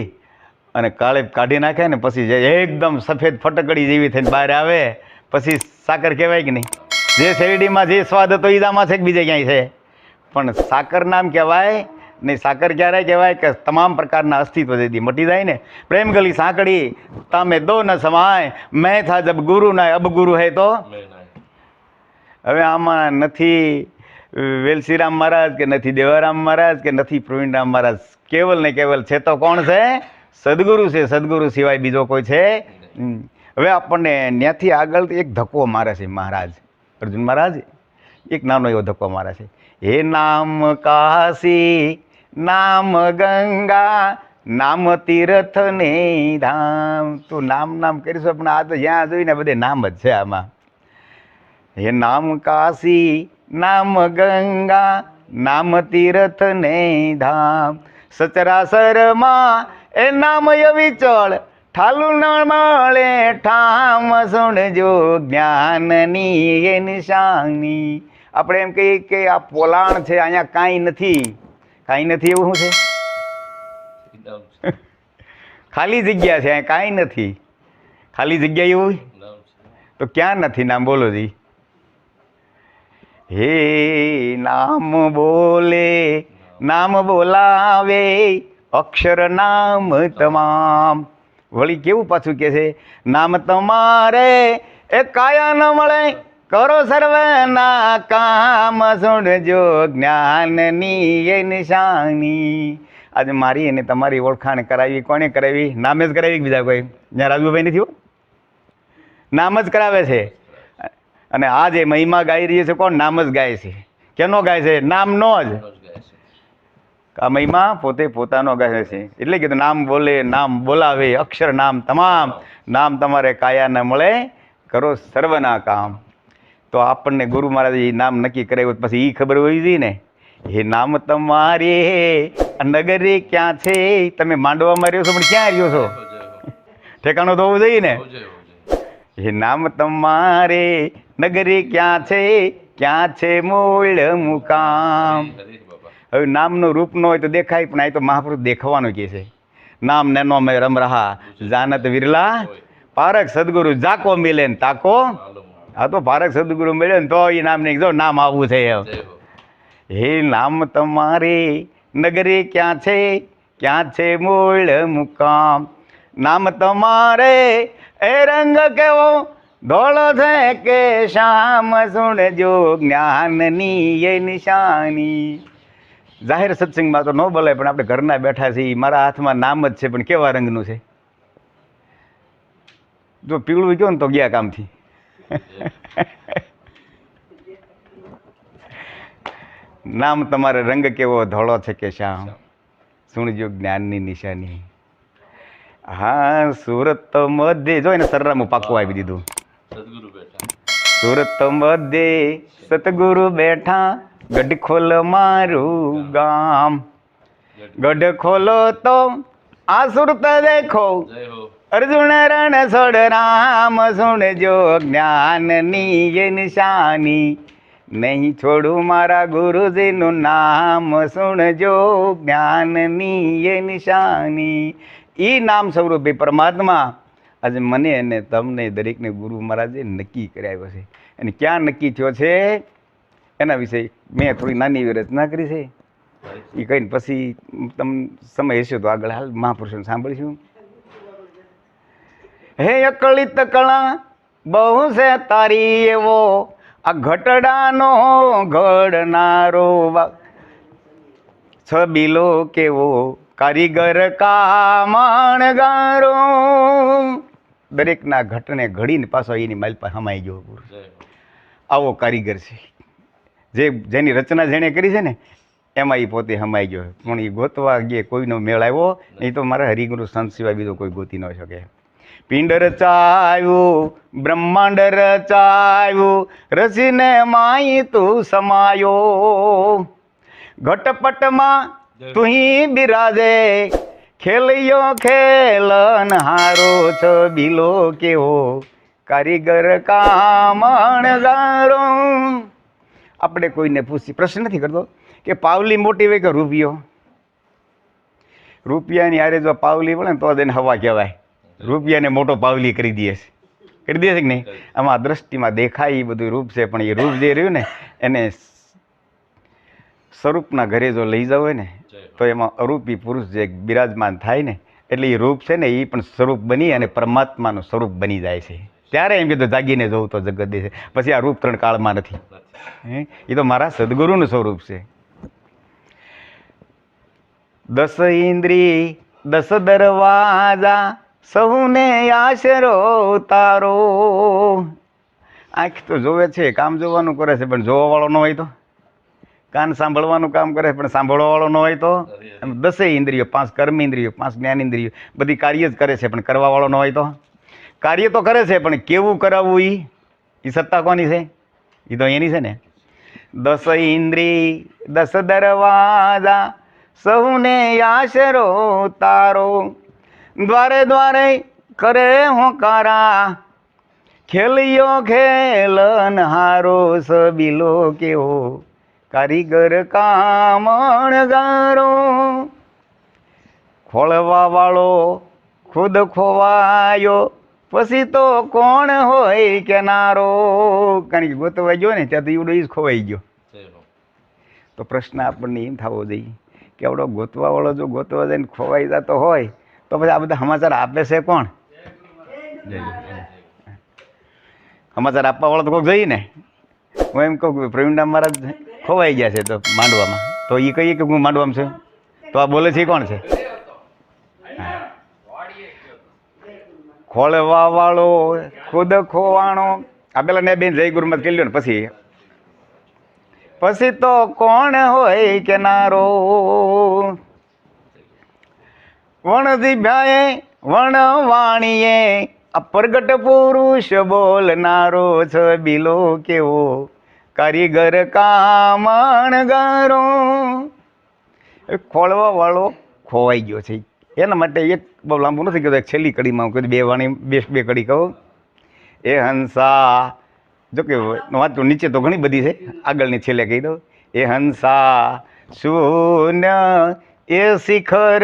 અને કાળેપ કાઢી નાખે ને પછી જે એકદમ સફેદ ફટકડી જેવી થઈને બહાર આવે, પછી સાકર કહેવાય કે નહીં? જે શેરડીમાં જે સ્વાદ હતો એ દામાં છે કે બીજે ક્યાંય છે? પણ સાકર નામ કહેવાય નહીં. સાકર ક્યારે કહેવાય? કે તમામ પ્રકારના અસ્તિત્વ જેથી મટી જાય ને. પ્રેમ ગલી સાંકડી તમે દો ન સમાય, મેં થા જબ ગુરુ ના અબ ગુરુ હે તો. હવે આમાં નથી વેલસીરામ મહારાજ કે નથી દેવારામ મહારાજ કે નથી પ્રવીણરામ મહારાજ, કેવલ ને કેવલ છે તો કોણ છે? સદગુરુ છે. સદગુરુ સિવાય બીજો કોઈ છે? હવે આપણને ત્યાંથી આગળ એક ધક્કો મારે છે મહારાજ અર્જુન મહારાજ, એક નાનો એવો ધક્કો મારે છે. હે નામ કાશી, નામ ગંગા, નામ તીર્થ ને ધામ. તું નામ કરીશું પણ આ તો જ્યાં જોઈને બધે નામ જ છે આમાં. હે નામ કાશી, નામ ગંગા, નામ તીર્થ ને ધામ. સચરાસરમાં એ નામ વિચળ, ઠાલું ન મળે ઠામ. સુણજો જ્ઞાનની એ નિશાની. આપણે એમ કહીએ કે આ પોલાણ છે, અહીંયા કાંઈ નથી. કાંઈ નથી એવું શું છે? ખાલી જગ્યા છે, અહીંયા કાંઈ નથી. ખાલી જગ્યા એવું તો ક્યાં નથી નામ? બોલો જી. હે નામ બોલે, નામ બોલાવે, અક્ષર નામ તમામ. વળી કેવું પાછું કે છે? નામ તમારે એ કાયા ન મળે, કરો સર્વના કામ. સુણજો જ્ઞાનની એ નિશાની. આજે મારી અને તમારી ઓળખાણ કરાવી કોને કરાવી? નામે જ કરાવી. બીજા કોઈ? જ્યાં રાજુભાઈ નથી હો, નામ જ કરાવે છે. અને આ જે મહિમા ગાઈ રહી છે કોણ? નામ જ ગાય છે. કેનો ગાય છે? નામનો જ. આ મહિમા પોતે પોતાનો ગાય છે. એટલે કીધું નામ બોલે, નામ બોલાવે, અક્ષર નામ તમામ. નામ તમારે કાયા ન મળે, કરો સર્વના કામ. તો આપણને ગુરુ મહારાજે એ નામ નક્કી કરાવ્યું, પછી એ ખબર હોવી જોઈએ ને. એ નામ તમારે નગરી ક્યાં છે? તમે માંડવામાં રહ્યો છો પણ ક્યાં રહ્યો છો? ઠેકાણું તો હોવું જોઈએ ને. એ નામ તમારે નગરી ક્યાં છે? ક્યાં છે મૂળ મુકામ? હવે નામનું રૂપ ન હોય તો દેખાય, પણ આ તો મહાપુરુષ દેખાવાનું કહે છે. નામ નેનો મેં રમ રહા, જાનત વિરલા, પારક સદગુરુ જાકો મિલે ને તાકો. હા તો પારક સદગુરુ મળ્યો ને તો એ નામ નહીં. જો નામ આવું છે. હે નામ તમારે નગરી ક્યાં છે? ક્યાં છે મૂળ મુકામ? નામ તમારે એ રંગ કેવો ધોળો છે કે શ્યામ? સુણજો જ્ઞાનની એ નિશાની. જાહેર સત્સંગમાં તો ન બોલાય, પણ આપણે ઘરના બેઠા છીએ. મારા હાથમાં નામ જ છે, પણ કેવા રંગનું છે? જો પીળું કહો ને તો ગયા કામથી. નામ તમારે રંગ કેવો ધોળો છે કે શ્યામ? સુણજો જ્ઞાનની નિશાની. હા સુરત મધ્ય જો એને સરરામું પાકું આપી દીધું. સુરત મધ્ય સતગુરુ બેઠા, ગઢ ખોલ મારું ગામ. ગઢ ખોલો તો આ સુરત દેખો, અર્જુન રણ છોડ રામ. સુણજો જ્ઞાનની એ નિશાની. નહીં છોડું મારા ગુરુજીનું નામ સુણજો જ્ઞાનની એ નિશાની. એ નામ સ્વરૂપે પરમાત્મા આજે મને અને તમને દરેકને ગુરુ મહારાજે નક્કી કરાવ્યો છે. અને ક્યાં નક્કી થયો છે એના વિશે મેં થોડી નાની એવી રચના કરી છે. એ કહીને પછી તમને સમય હશે તો આગળ હાલ મહાપુરુષોને સાંભળીશું. હે અકળિત કળા બહુ છે તારી એવો આ ઘટડાનો ઘડનારો છબીલો કેવો કારીગર કામણગારો. દરેકના ઘટને ઘડીને પાછો એની માલ પર હમાઈ ગયો. આવો કારીગર છે. જેની રચના જેણે કરી છે ને એમાં એ પોતે હમાઈ ગયો. પણ એ ગોતવા ગયે કોઈનો મેળ આવ્યો નહીં તો મારા હરિગુરુ સંત સિવાય બીજો કોઈ ગોતી ન શકે. પિંડ રચાયું બ્રહ્માંડ રચાયું રસીને માઈ તું સમાયો. ઘટપટમાં તુહી બિરાજે ખેલિયો ખેલન હારો છબીલો કેવો કારીગર કામણગારો. આપણે કોઈને પૂછી પ્રશ્ન નથી કરતો કે પાવલી મોટી હોય કે રૂપિયો. રૂપિયાની હારે જો પાવલી પડે ને તો જ એને હવા કહેવાય. રૂપિયાને મોટો પાવલી કરી દે છે. કરી દે છે કે નહીં? આમાં દ્રષ્ટિમાં દેખાય એ બધું રૂપ છે, પણ એ રૂપ જે રહ્યું ને એને સ્વરૂપના ઘરે જો લઈ જવું હોય ને તો એમાં અરૂપી પુરુષ જે બિરાજમાન થાય ને એટલે એ રૂપ છે ને એ પણ સ્વરૂપ બની અને પરમાત્માનું સ્વરૂપ બની જાય છે. ત્યારે એમ કીધું જાગીને જોવું તો જગત દેશે. પછી આ રૂપ ત્રણ કાળમાં નથી. એ તો મારા સદગુરુનું સ્વરૂપ છે. 10 ઇન્દ્રિય 10 દરવાજા સહુને આશરો તારો. આંખ તો જોવે છે, કામ જોવાનું કરે છે, પણ જોવા વાળો ન હોય તો. કાન સાંભળવાનું કામ કરે પણ સાંભળવા વાળો ન હોય તો. 10 ઇન્દ્રિયો, 5 કર્મ ઇન્દ્રિયો, 5 જ્ઞાન ઇન્દ્રિયો બધી કાર્ય જ કરે છે પણ કરવા વાળો ન હોય તો. કાર્ય તો કરે છે પણ કેવું કરાવવું એ સત્તા કોની છે? એ તો એની છે ને. 10 ઇન્દ્રિય 10 દરવાજા સહુને આશરો તારો. દ્વારે દ્વારે કરે હોકારા ખેલિયો ખેલન હારો છબીલો કેવો કારીગર કામણગારો. ખોળવા વાળો ખુદ ખોવાયો પછી તો કોણ હોય કેનારો. કારણ કે ગોતવા ગયો ને ત્યાં તો ઈવડો જ ખોવાઈ ગયો. તો પ્રશ્ન આપણને એમ થવો જોઈએ કે આવડો ગોતવા વાળો જો ગોતવા જઈને ખોવાઈ જતો હોય તો પછી આ બધા સમાચાર આપે છે કોણ? સમાચાર આપવા વાળો તો કોઈક જઈએ ને. હું એમ કહું કે પ્રવીણરામ મહારાજ ખોવાઈ ગયા છે તો માંડવામાં, તો એ કહીએ કે હું માંડવામાં છું તો આ બોલે છે કોણ છે? ખોળવા વાળો ખુદ ખોવાણો. આ પેલા ને બેન જય ગુરુમત કરી લ્યો ને પછી તો કોણ હોય કેનારો. વણજીભાએ વણવાણીએ આ પ્રગટ પુરુષ બોલનારો છબીલો કેવો કારીગર કામણગારો. ખોળવા વાળો ખોવાઈ ગયો છે. એના માટે એક બહુ લાંબુ નથી કહેતો, એક છેલ્લી કડીમાં હું કહું બે કડી કહું. એ હંસા જો કે વાંચું નીચે તો ઘણી બધી છે, આગળની છેલ્લે કહી દઉં. એ હંસા શૂન્ય એ શિખર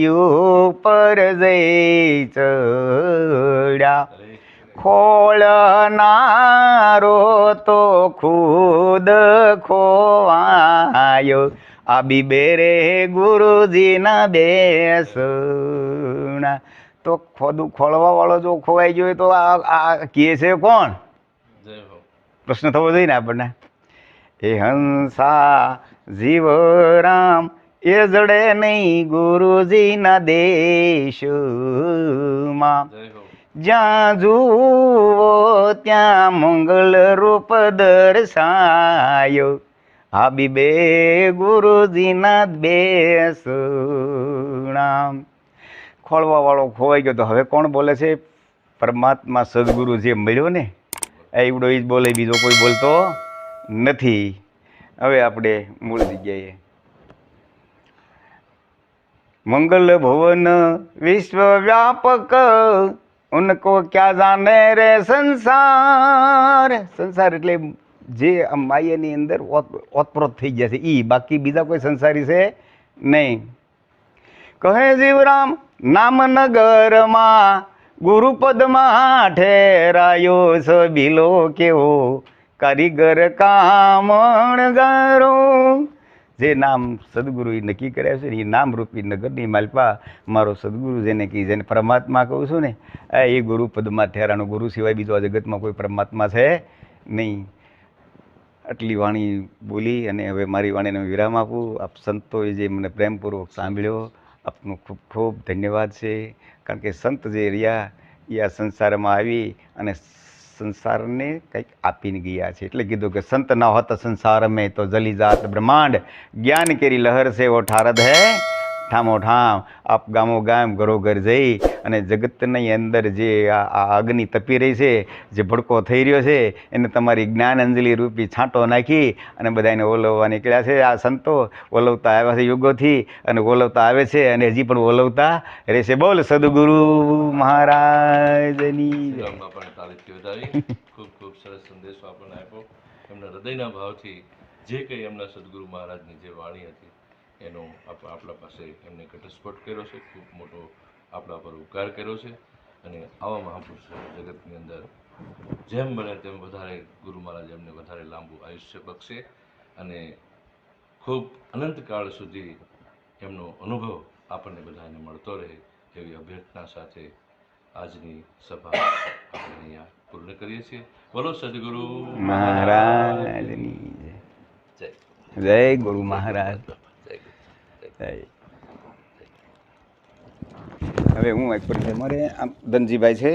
ઉપર જઈ ચડ્યા ખોળનારો તો ખુદ ખોવાયો. આ બીબેરે ગુરુજીના બેસણા. તો ખોળવા વાળો જો ખોવાઈ ગયો તો આ કહે છે કોણ? પ્રશ્ન થવો જોઈએ ને આપણને. એ હંસા જીવરામ એ જડે નહીં ગુરુજીના દેશમાં. જ્યાં જુઓ ત્યાં મંગલ રૂપ દર્શાયો. આ બીબે ગુરુજીના બેસણા. ખોળવા વાળો ખોવાઈ ગયો તો હવે કોણ બોલે છે? પરમાત્મા સદગુરુ જે મળ્યો ને એવડો જ બોલે, બીજો કોઈ બોલતો નથી. હવે આપણે મૂળ જગ્યાએ. મંગલ ભુવન વિશ્વ વ્યાપક ઉनको क्या जाने રે સંસાર. સંસાર એટલે જે આ માયાની અંદર ઓતપ્રોત થઈ ગયા છે એ, બાકી બીજા કોઈ સંસારી છે નહીં. કહે જીવરામ નામ નગરમાં ગુરુપદમાં ઠેરાયો સબીલો કેવો કારીગર કામણગારો. જે નામ સદગુરુએ નક્કી કર્યા છે ને એ નામરૂપી નગરની માલપા મારો સદગુરુ જેને કહી, જેને પરમાત્મા કહું છું ને, એ ગુરુપદમાં ઠેરાનો. ગુરુ સિવાય બીજો આ જગતમાં કોઈ પરમાત્મા છે નહીં. આટલી વાણી બોલી અને હવે મારી વાણીને વિરામ આપું. આપ સંતોએ જે મને પ્રેમપૂર્વક સાંભળ્યો, આપનો ખૂબ ખૂબ ધન્યવાદ છે. કારણ કે સંત જે રહ્યા એ આ સંસારમાં આવી અને સંસારને કંઈક આપીને ગયા છે. એટલે કીધું કે સંત ના હોત સંસાર મેં તો જલી જાત બ્રહ્માંડ, જ્ઞાન કેરી લહર છે વો ઠારદ હે ઠામો ઠામ. આપ ગામો ગામ ઘરો ઘર જઈ અને જગતની અંદર જે આ અગ્નિ તપી રહી છે, જે ભડકો થઈ રહ્યો છે, એને તમારી જ્ઞાન અંજલિ રૂપી છાંટો નાખી અને બધાને ઓલવવા નીકળ્યા છે. આ સંતો ઓલવતા આવ્યા છે યુગોથી અને ઓલવતા આવે છે અને હજી પણ ઓલવતા રહેશે. બોલ સદગુરુ મહારાજની જય. ખૂબ ખૂબ સરસ સંદેશો આપણને આપ્યો. એમના હૃદયના ભાવથી જે કંઈ એમના સદગુરુ મહારાજની જે વાણી હતી એનો આપણા પાસે એમને ઘટસ્ફોટ કર્યો છે, ખૂબ મોટો આપણા પર ઉપકાર કર્યો છે. અને આવા મહાપુરુષો જગતની અંદર જેમ બને તેમ વધારે ગુરુ મહારાજ એમને વધારે લાંબુ આયુષ્ય બક્ષે અને ખૂબ અનંતકાળ સુધી એમનો અનુભવ આપણને બધાને મળતો રહે એવી અભ્યર્થના સાથે આજની સભા આપણે અહીંયા પૂર્ણ કરીએ છીએ. બોલો સદગુરુ મહારાજની જય. જય ગુરુ મહારાજ. હવે હું એક મારે આમ ધનજીભાઈ છે